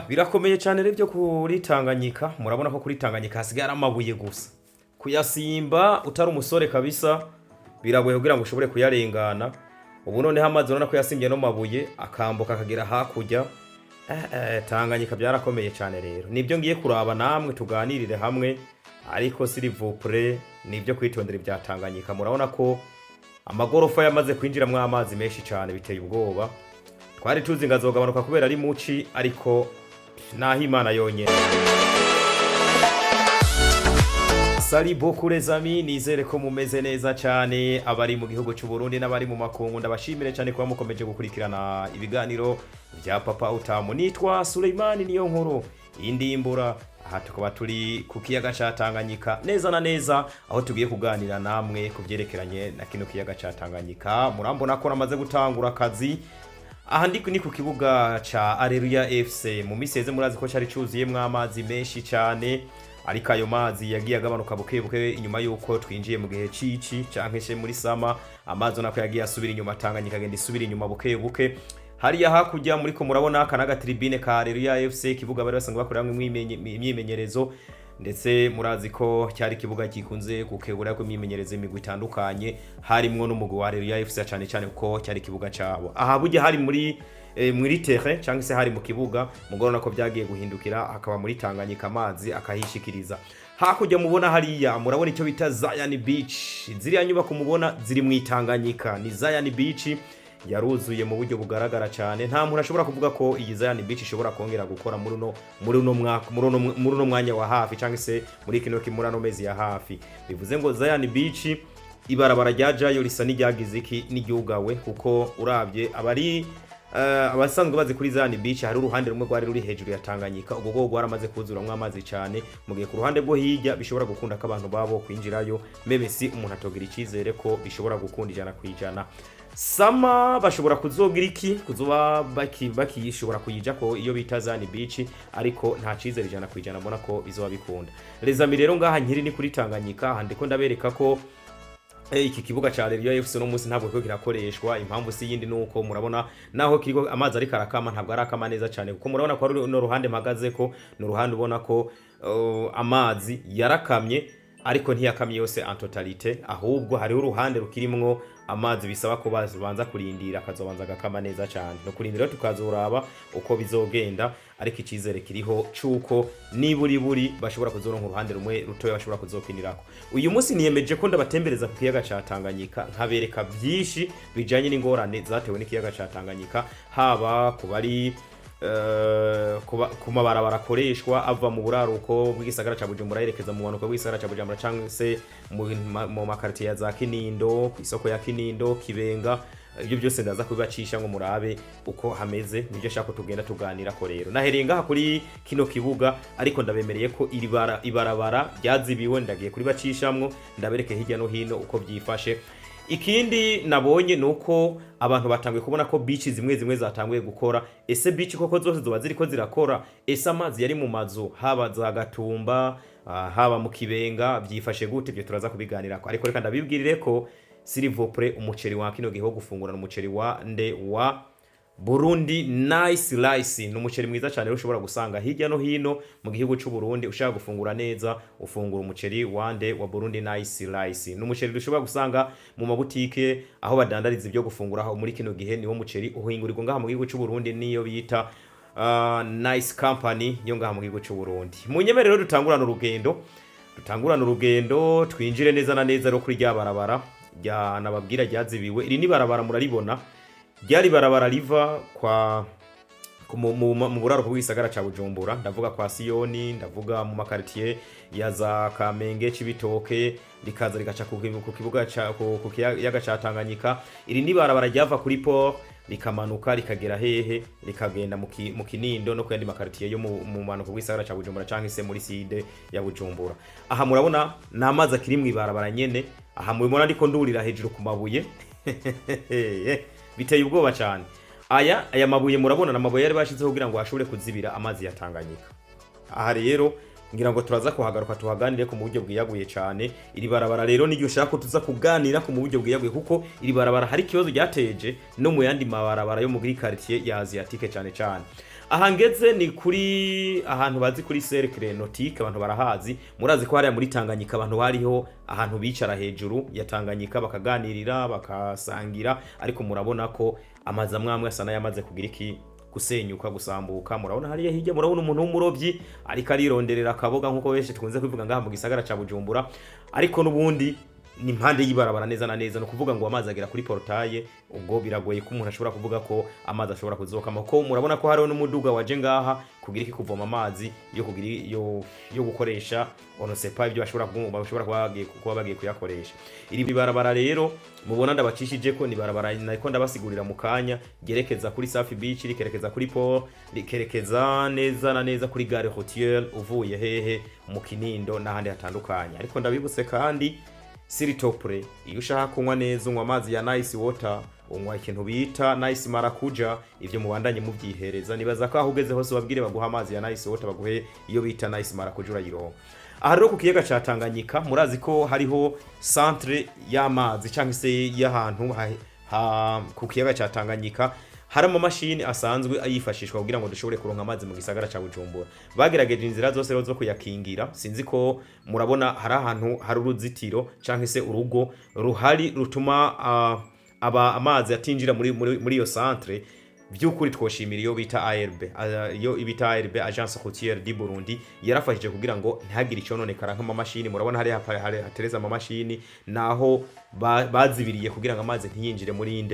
birakomeye cyane rero byo kuri Tanganyika. Murabona ko kuri Tanganyika hasigara amabuye gusa. Kuyasimba utari umusore kabisa biragoye kugira ngo ushobore kuyarengana. Ubu none hamaze urabona ko yasimbye no mabuye akambuka akagera hakurya. Tanganyika byarakomeye cyane rero. Nibyo ngiye kuraba namwe tuganirire hamwe, ariko s'il vous plaît nibyo kwitondera ibya Tanganyika. Murabona ko amagorofa yamaze kwinjiramwe amazi menshi cyane biteye ubwoba. Twari tuzi ngazogabanuka kubera ari muci, ariko naho Imana yonyene. Salut beaucoup les amis, nizere ko mumeze neza cyane abari mu gihugu cy'u Burundi n'abari mu makungu. Ndabashimire cyane kuba mukomeje gukurikirana ibiganiro bya Papa Utamu. Nitwa Suleimani niyo nkuru indimbura. Aha tukaba turi ku kiyaga ca Tanganyika neza na neza, aho tugiye kuganira namwe kuvyerekeranye na kino kiyaga ca Tanganyika. Murambona ko namaze gutangura akazi. Aha ni ku kibuga ca Areruya FC. Mu miseze murazi ko cyari cyuzuyemwe amazi menshi cyane, ariko ayo mazi yagiye agabanuka buke inyuma yuko twinjiye mu gihe cici canke se muri sama. Amazi nako yagiye asubira inyuma, Tanganyika agenda isubira inyuma buke. Hariya hakurya muri ko murabona kanaga tribune ka Areruya FC, kibuga bari basanzwe bakoreramwe imyimenyerezo, ndetse murazi ko cyari kibuga kikunze gukebura ko imyimenyerezo imigwi itandukanye, harimwo n'umugwi wa Areruya FC cyane cyane ko cyari kibuga cabo. Aha burya hari muri terrain cyangwa se hari mu kibuga, mugorona ko byagiye guhindukira hakaba muri Tanganyika amazi akahishikiriza. Hakurya mubona hariya murabona icyo bita Zion Beach. Ziriya nyubako mubona ziri mu Tanganyika ni Zion Beach, yaruzuye mu buryo bugaragara cyane. Nta muntu ashobora kuvuga ko iyi Zion Beach ishobora kongera gukora muri uno mwanya wa hafi cyangwa se muri kino kimurano mezi ya hafi. Bivuze ngo Zion Beach ibarabara ryajayo risa n'iryagize iki n'igihugawe, kuko urabye abasanzwe bazi kuri Zion Beach hari uruhande rumwe rwari ruri hejuru ya Tanganyika, ubwo bwo rwaramaze kuzuramwe amazi cyane, mu gihe ku ruhande rwo hirya bishobora gukunda ko abantu babo kwinjirayo, memesi umuntu atogira icizere ko bishobora gukunda 100%. Sama bashobora kuzogira iki kuzoba bakishobora kuyija ko iyo bita Zion Beach, ariko nta cizere 100% mbona ko bizoba bikunda. Les amis rero ngaha nkiri ni kuri Tanganyika, handiko ndabereka ko iki kibuga ca Areruya FC no munsi ntabwo ko kirakoreshwa. Impamvu si yindi nuko murabona naho kiriko amazi ari karakama ntabwo ari akama neza cyane, kuko murabona ko ari no ruhande mpagaze ko no ruhande ubona ko amazi yarakamye, ariko ntiyakamye yose en totalité, ahubwo hari uruhande rukirimwo amazi bisaba ko babanza kurindira akazobanza gakama neza cyane. No kurindira tukazuraba uko bizogenda, ariko icizere kiriho cuko niburi bashobora kuzoronka uruhande rumwe rutoya bashobora kuzokinirako. Uyu munsi niyemeje ko ndabatembereza ku kiyaga ca Tanganyika, nkabereka byinshi bijanye n'ingorane zatewe n'ikiyaga ca Tanganyika, haba kubari ku mabarabara akoreshwa ava mu buraruko bw'igisagara ca Bujumbura yerekeza mu manuko bw'igisagara ca Bujumbura, cyangwa se mu makartier ya za Kinindo, ku isoko ya Kinindo, Kibenga. Ibyo byose ndaza kubibacisha ngo murabe uko hameze, nibyo shaka tugenda tuganira ko rero. Nahereye ngaha kuri kino kibuga, ariko ndabemereye ko ibarabara ryazibiwe, ndagiye kuri bacishamwo ndabereke hirya no hino uko byifashe. Ikindi nabonye nuko abantu batanguye kubona ko beach zimwe zatanguye gukora. Ese beach koko zose zoba ziriko zirakora? Ese amazi yari mu mazu haba za Gatumba, haba mu Kibenga byifashe gute? Byo turaza kubiganira ko, ariko reka ndabibwirire ko s'il vous plaît umuceri wa kino giho gufungurana umuceri wa Burundi Nice Rice, n'umuceri mwiza cyane ushobora gusanga hirya no hino mu gihugu cy'u Burundi. Ushaka gufungura neza ufungura umuceri wa Burundi Nice Rice. N'umuceri ushobora gusanga mu mabutike aho badandariza ibyo gufungura aho muri kino gihe. Niwo muceri uhingurirwa ngaha mu gihugu cy'u Burundi, niyo bita Nice Company yo ngaha mu gihugu cy'u Burundi. Munyemerero dutangurana urugendo twinjire neza na neza ro kuri rya barabara rya nababwira ryazibiwe. Iri ni barabara muraribona, ryari barabara riva mu buraruko bw'isagara ca Bujumbura, ndavuga kwa Siyoni, ndavuga mu makartier ya za Kamenge, Cibitoke, rikaza rigaca ku kibuga ku kiyaga ca Tanganyika. Iri ni barabara ryava kuri port rikamanuka rikagera hehe, rikagenda mu Kinindo no kuyandi makartier yo mu manuko bw'isagara ca Bujumbura canke se muri side ya Bujumbura. Aha murabona namazi akiri mu ibarabara nyene. Aha mubona ndiko ndurira hejuru ku mabuye biteye ubwoba cyane. Aya mabuye murabona na mabuye yari bashizeho kugira ngo ashobore kuzibira amazi ya Tanganyika. Aha rero ngira ngo turaza kuhagaruka tuhaganire ku mu buryo bwiyaguye cyane. Iri barabara rero niryo shaka tuza kuganira ku mu buryo bwiyaguye, kuko iri barabara hari kibazo ryateje no mu yandi mabarabara yo mu quartier ya Asiatique cyane. ahangeze ni kuri ahantu bazi kuri Cercle Nautique, abantu barahazi, murazi ko hariya muri Tanganyika abantu bariho ahantu bicara hejuru ya Tanganyika bakaganirira bakasangira, ariko murabona ko amazi amwamwe asa n'ayamaze kugira iki gusenyuka gusambuka. Murabona hariya hirya murabona umuntu w'umurovyi ariko arironderera akaboga nkuko benshi tukunze kwivuga ngaha mu gisagara ca Bujumbura, ariko nubundi ni impande y'ibarabara neza na neza, no kuvuga ngo amazi agera kuri portaye, ubwo biragoye ko umuntu ashobora kuvuga ko amazi ashobora kuzokama, ko murabona ko hariho n'umuduga waje ngaha kugira iki kuvoma amazi yo kugira yo gukoresha onosepa ibyo bashobora kuba bagiye kuyakoresha. Iri barabara rero mubona ndabacishije ko ni barabara nako ndabasigurira mu kanya, gerekeza kuri Safi Beach, rikerekeza kuri Port, rikerekeza neza na neza kuri Gare Routière uvuye hehe mu Kinindo n'ahandi hatandukanye. Ariko ndabibutse kandi s'il te plaît, iyo ushaka kunywa neza unywa amazi ya Nice Water, unywa ikintu bita Nice Maracuja, ivyo mubandanye muvyihereza. Nibaza ko aho ugeze hose babwire baguha amazi ya Nice Water, baguhe iyo bita Nice Maracuja urayironka. Aha rero ku kiyaga ca Tanganyika murazi ko hariho centre y'amazi cyangwa se y'ahantu ku kiyaga ca Tanganyika hari amamashini asanzwe ayifashishwa kugira ngo dushobore kuronka amazi mu gisagara ca Bujumbura. Bagerageje inzira zose rero zo kuyakingira, sinzi ko murabona hari ahantu hari uruzitiro canke se urugo ruhari rutuma amazi atinjira muri iyo centre. Byukuri twoshimira iyo bita ARB, iyo ibita ARB Agence Routière du Burundi, yarafashije kugira ngo ntihagire icononekara nk'amamashini. Murabona hari hatereza amamashini naho bazibiriye kugira ngo amazi ntiyinjire muri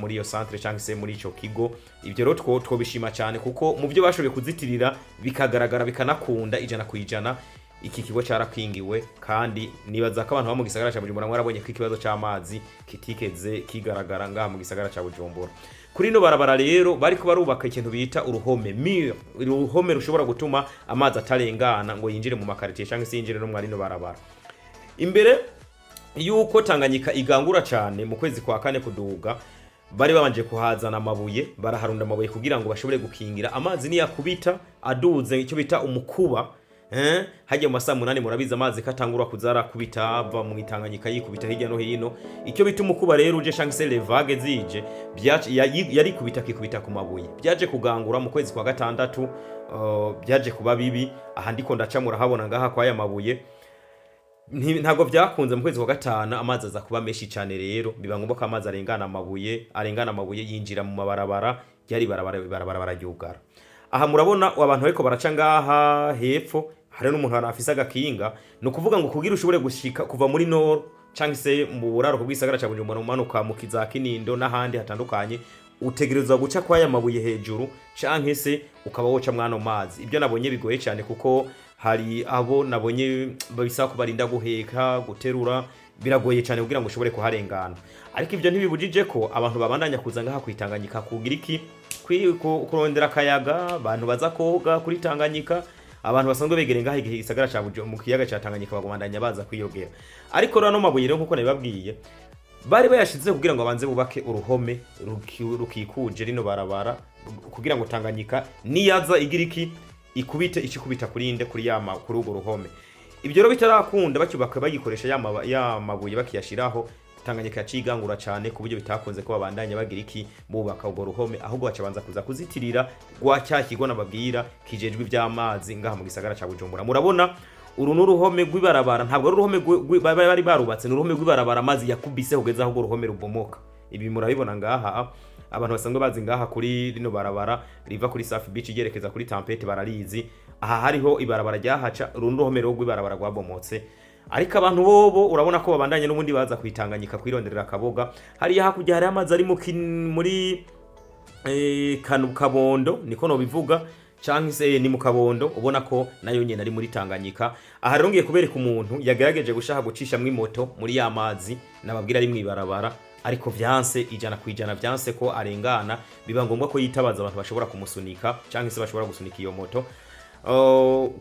iyo centre cyangwa se muri ico kigo. Ibyo rero twobishima cyane kuko mu byo bashoboye kuzitirira bikagaragara bikanakunda ijana ku ijana. Iki kigo cyarakingiwe kandi nibaza ko abantu ba mu gisagara ca Bujumbura mwarabonye ko ikibazo cy'amazi kitikeze kigaragara ngaha mu gisagara ca Bujumbura. Kuri no barabara rero bariko barubaka ikintu bita uruhome uruhome rushobora gutuma amazi atarengana ngo yinjire mu makaritiye cyangwa se yinjire no mwari no barabara. Imbere yuko Tanganyika igangura cyane mu kwezi kwa kane kuduga, bari babanje kuhazana amabuye, baraharunda amabuye kugira ngo bashobore gukingira amazi ni yakubita aduze icyo bita umukuba. Hajya mu masaa 8 murabiza amazi katangura kuzara kubita ava mu Tanganyika yikubita hirya no hino. Icyo bita umukuba rero uje cyangwa se les vagues zije yari kubita kikubita ku mabuye, byaje kugangura mu kwezi kwa gatandatu. Byaje kuba bibi, aha ndiko ndacamura habona ngaha kwa aya mabuye ntago byakunze. Mu kwezi kwa gatanu amazi aza kuba menshi cyane, rero biba ngombwa ko amazi arengana amabuye yinjira mu mabarabara, yari barabara ryugara. Aha murabona abantu bariko baraca ngaha hepfo, hari n'umuntu arafisa agakinga, no kuvuga ngo kugira ushobore gushika kuva muri Nord cyangwa se mu buraro bw'isagara ca Bujumbura umanuka mu kiza Kinindo n'ahandi hatandukanye, utegerezwa guca kwa aya mabuye hejuru canke se ukaba woca mwano mazi. Ibyo nabonye bigoye cyane kuko hari abo nabonye babisa kubarinda guheka guterura, biragoye cyane kugira ngo ushobore kuharengana. Ariko ibyo ntibibujije ko abantu babandanya kuza ngaha kwitanganyika kugira iki kurondera akayaga, abantu baza koga kuri Tanganyika, abantu basanzwe begere ngaha igisagara ca Bujumbura mu kiyaga ca Tanganyika bagumandanya baza kwiyogera. Ariko rero no mabuye rero nkuko nabibabwiye bari bayashize kugira ngo abanze bubake uruhome rukikuje rino barabara kugira ngo Tanganyika niyaza igira iki ikikubita kurinde kuri urugo ruhome. Ibyo rero bitarakunda bacyubaka bagikoresha ya mabuye bakiyashiraho, Tanganyika yacigangura cyane ku buryo bitakunze ko babandanya bagira iki bubaka ubwo ruhome, ahubwo bacabanza kuza kuzitirira gwa cyakigo nababwira kijejwe iby'amazi ngaha mu gisagara ca Bujumbura. Murabona uru n'uruhome rw'ibarabara, ntabwo ari uruhome bari barubatse, n'uruhome rw'ibarabara amazi yakubise kugeza aho uruhome rubomoka. Ibi murabibona ngaha, abantu basanzwe bazi ngaha kuri rino barabara riva kuri Safi Beach yerekeza kuri Tempete bararizi. Aha hariho ibarabara ryahaca, uru n'uruhome rw'ibarabara rwabomotse. Ariko abantu bobo urabona ko babandanye n'ubundi baza kwitanganyika kwironderera akaboga. Hariya hakujya hari amazi ari muri Kabondo, niko no bivuga canke se ni mu Kabondo, ubona ko nayo nyene ari muri Tanganyika. Aha rongeye kubereka umuntu yagerageje gushaka gucisha moto muri ya mazi nababwira ari mwibarabara, ariko vyanse ijana kwijana, vyanse ko arengana. Biba ngombwa ko yitabaza abantu bashobora kumusunika canke se bashobora gusunika iyo moto.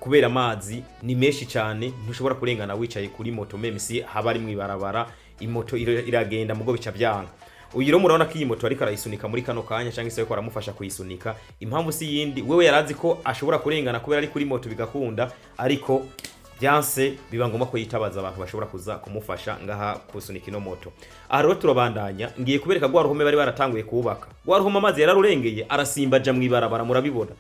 Kubera amazi ni menshi cyane, ntushobora kurengana wicaye kuri moto memisi haba ari mwibarabara, imoto iragenda mugo bica byanga. Uyu rero murabona ko iyi moto ariko arayisunika muri kano kanya cyangwa se ko aramufasha kuyisunika. Impamvu si yindi, wewe yarazi ko ashobora kurengana kubera ari kuri moto bigakunda, ariko byanse biba ngomba ko yitabaza abantu bashobora kuza kumufasha ngaha kusunika ino moto. Aha rero turabandanya, ngiye kubereka rwa ruhome bari baratanguye kubaka. Rwa ruhome amazi yararurengeye arasimba aja mwibarabara, murabibona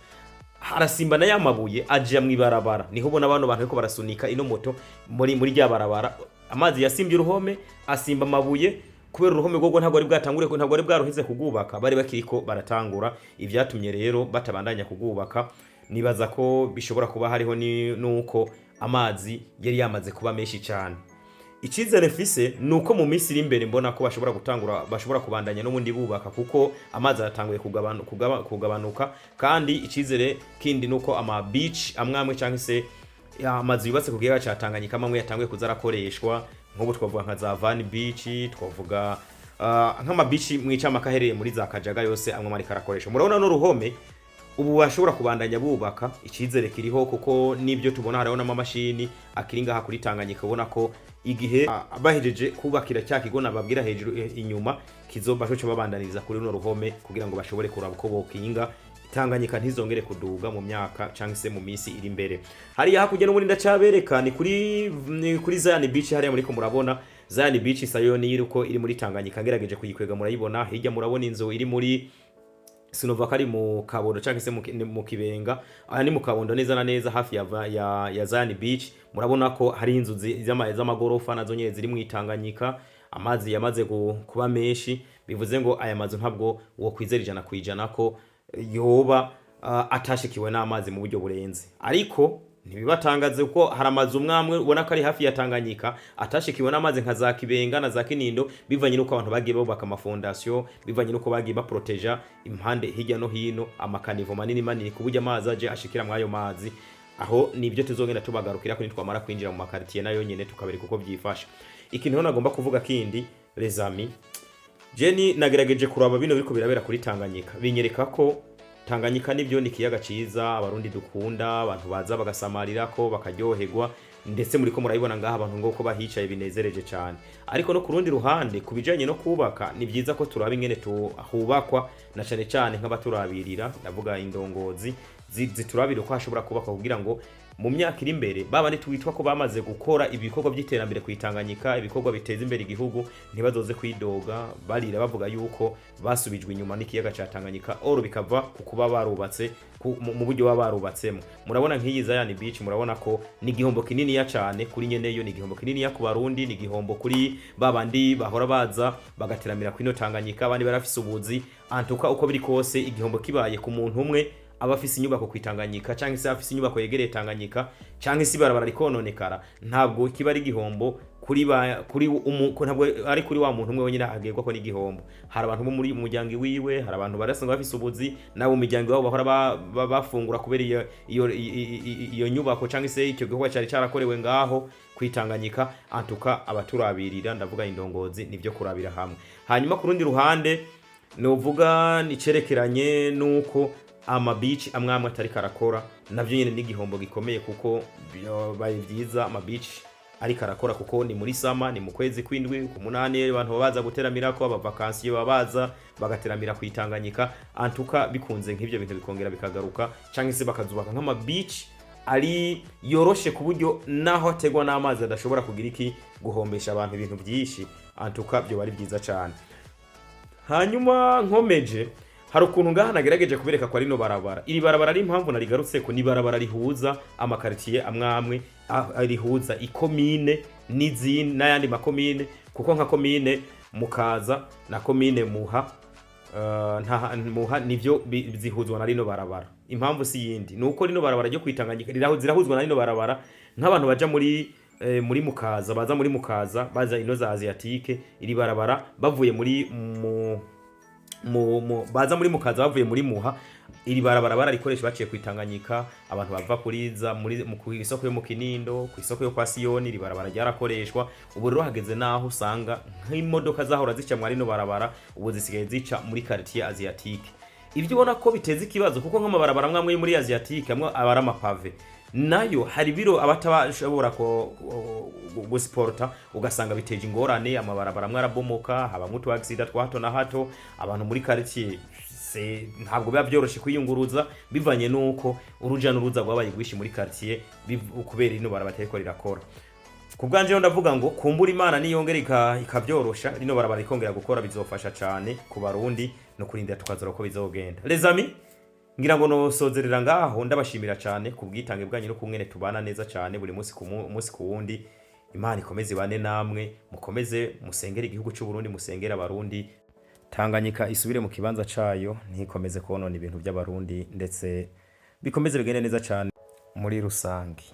arasimba na yamabuye aja mwibarabara, niho ubona abantu bariko barasunika ino moto muri rya barabara. Amazi yasimbye uruhome, asimba amabuye kubera uruhome gogo ntabwo ari bwatangure, ntabwo ari bwaruhize kugubaka, bari bakiriko baratangura. Ivyatumye rero batabandanya kugubaka. Nibaza ko bishobora kuba hariho nuko amazi yari yamaze kuba menshi cyane. Icizere mfise nuko mu minsi iri imbere mbona ko bashobora kubandanya no mundi bubaka, kuko amazi aratanguye kugabanuka. Kandi icizere kindi nuko ama beach amwamwe cyangwa se amazi yubatse ku kiyaga ca Tanganyika amwe yatanguye kuzarakoreshwa, nk'ubu twavuga nka za Van Beach, twavuga nk'ama beach mwicama kahereye muri za Kajaga yose amwe mari karakoresha. Murabona no ruhome ubu bashobora kubandanya bubaka, icizere kiriho kuko nibyo tubona hariho n'amamashini akiri ngaha kuri Tanganyika. Ubona ko igihe bahejeje kubakira cya kigo nababwira hejuru inyuma kizobashoce babandaniza kuri no ruhome kugira ngo bashobore kuraba ko bokinga Tanganyika ntizongere kuduga mu myaka cyangwa se mu minsi iri imbere. Hariya hakujya no muri ndacabereka ni kuri Zion Beach, hariya muri ko murabona Zion Beach sayo ni iruko iri muri Tanganyika. Ngerageje kuyikwega murayibona, hirya murabona inzu iri muri Sinova kari mu Kabondo cyangwa se mu Kibenga. Aha ni mu Kabondo neza na neza hafi ya Zion Beach. Murabona ko hari inzu z'amagorofa nazo nyene ziri mu Tanganyika. Amazi yamaze kuba menshi, bivuze ngo aya mazu ntabwo wo kwizera 100% ko yoba atashikiwe n'amazi mu buryo burenze. Ariko ntibibatangaze uko hari amazu mwamwe ubona ko ari hafi ya Tanganyika atashikiwe n'amazi nka za Kibenga na za Kinindo, bivanye nuko abantu bagiye bubaka amafondation, bivanye nuko bagiye baproteja impande hirya no hino amakanivo manini ku buryo amazi aje ashikira mwayo mazi. Aho nibyo tuzogenda tubagarukira ko nitwamara kwinjira mu makartier nayo nyene tukabereka uko byifasha. Ikintu nagomba kuvuga kindi les amis, Jenny nagerageje kuraba bino biriko birabera kuri Tanganyika, binyereka ko Tanganyika nibyo ni kiyaga ciza abarundi dukunda, abantu baza bagasamarira ko bakaryoherwa, ndetse muri ko murayibona ngaha abantu ngo ko bahicaye binezereje cyane. Ariko no kurundi ruhande kubijanye no kubaka ni byiza ko turaba ingene tuhubakwa, na cyane cyane nk'abaturabirira, ndavuga indongozi ziturabira ko hashobora kubaka kugira ngo mu myaka iri imbere baba nitwitwa ko bamaze gukora ibikorwa by'iterambere ku Tanganyika, ibikorwa biteza imbere igihugu, ntibazoze kwidoga barira bavuga yuko basubijwe inyuma n'ikiyaga ca Tanganyika, oro bikava kukuba barubatse mu buryo barubatsemo. Murabona nk'iyi Zion Beach, murabona ko ni igihombo kinini ya cyane kuri nyeneyo, ni igihombo kinini ya ku Barundi, ni igihombo kuri babandi bahora baza bagateramira ku ino Tanganyika, abandi barafise ubuzi. Antuka uko biri kose igihombo kibaye ku muntu umwe abafise inyubako kwitanganyika cyangwa se afise inyubako yegereye Tanganyika cyangwa se barabara rikononekara, ntabwo kiba ari gihombo ntabwo ari kuri wa muntu umwe wenyine agegwa ko ni gihombo. Hari abantu bo muri umuryango wiwe, hari abantu barasanga bafise ubuzi nabo mu miryango wabo bahora bafungura kubera iyo nyubako cyangwa se icyo gikorwa cyari cyarakorewe ngaho kwitanganyika. Antuka abaturabirira, ndavuga indongozi, nibyo kurabira hamwe. Hanyuma ku rundi ruhande novuga nicerekeranye nuko ama beach amwamwe atari karakora, navyo nyene ni gihombo gikomeye, kuko bari byiza ama beach ari karakora, kuko ni muri sama, ni mu kwezi kwindwi ku munani abantu babaza guteramira ko abavakansiye babaza bagateramira ku Tanganyika. Antuka bikunze nk'ivyo bintu bikongera bikagaruka, canke se bakazubaka nk'ama beach ari yoroshe ku buryo naho ategwa n'amazi adashobora kugira iki guhombesha abantu ibintu byinshi. Antuka byo bari byiza cyane. Hanyuma nkomeje, hari ukuntu ngaha nagerageje kubereka ko ari no barabara. Iri barabara ari impamvu narigarutse ko ni barabara rihuza amakartier amwamwe, rihuza ikomine n'izindi n'ayandi makomine, kuko nka komine Mukaza na komine Muha Muha nivyo zihuzwa na rino barabara. Impamvu si yindi nuko rino barabara ryo kwitanganyika zirahuzwa na rino barabara. Nk'abantu baja muri Mukaza, baza muri Mukaza baza ino za Asiatique, iri barabara bavuye muri baza muri Mukaza bavuye muri Muha, iri barabara bararikoresha baciye kwitanganyika. Abantu bava kuriza ku isoko yo mu Kinindo, ku isoko yo kwa Siyoni, iri barabara ryarakoreshwa. Ubu rero hageze naho usanga nk'imodoka zahora zica muri no barabara ubu zisigaye zica muri quartier Asiatique. Ibyo ubona ko biteza ikibazo, kuko nk'amabarabara mwamwe muri Asiatique amwe abara amapave, nayo hari biro abatabashobora ko gusporta, ugasanga biteje ingorane. Amabarabara mwarabomoka, haba mutu accident twa hato na hato, abantu muri quartier ntabwo biba byoroshe kwiyunguruza bivanye nuko uruja n'uruza rwabaye rwishi muri quartier kubera ino barabara batariko rirakora. Kubwanje rero ndavuga ngo kumbura Imana niyongera ikavyorosha rino barabara ikongera gukora bizofasha cyane ku barundi no kurindira tukazora ko bizogenda. Les amis, ngira ngo nosozerera ngaho ndabashimira cyane kubwitange bwanyu no kumwene tubana neza cyane buri munsi ku wundi. Imana ikomeze bane namwe, mukomeze musengera igihugu cy'u Burundi, musengera abarundi. Tanganyika isubire mu kibanza cayo, ntikomeze konona ibintu by'abarundi ndetse bikomeze bigende neza cyane muri rusangi.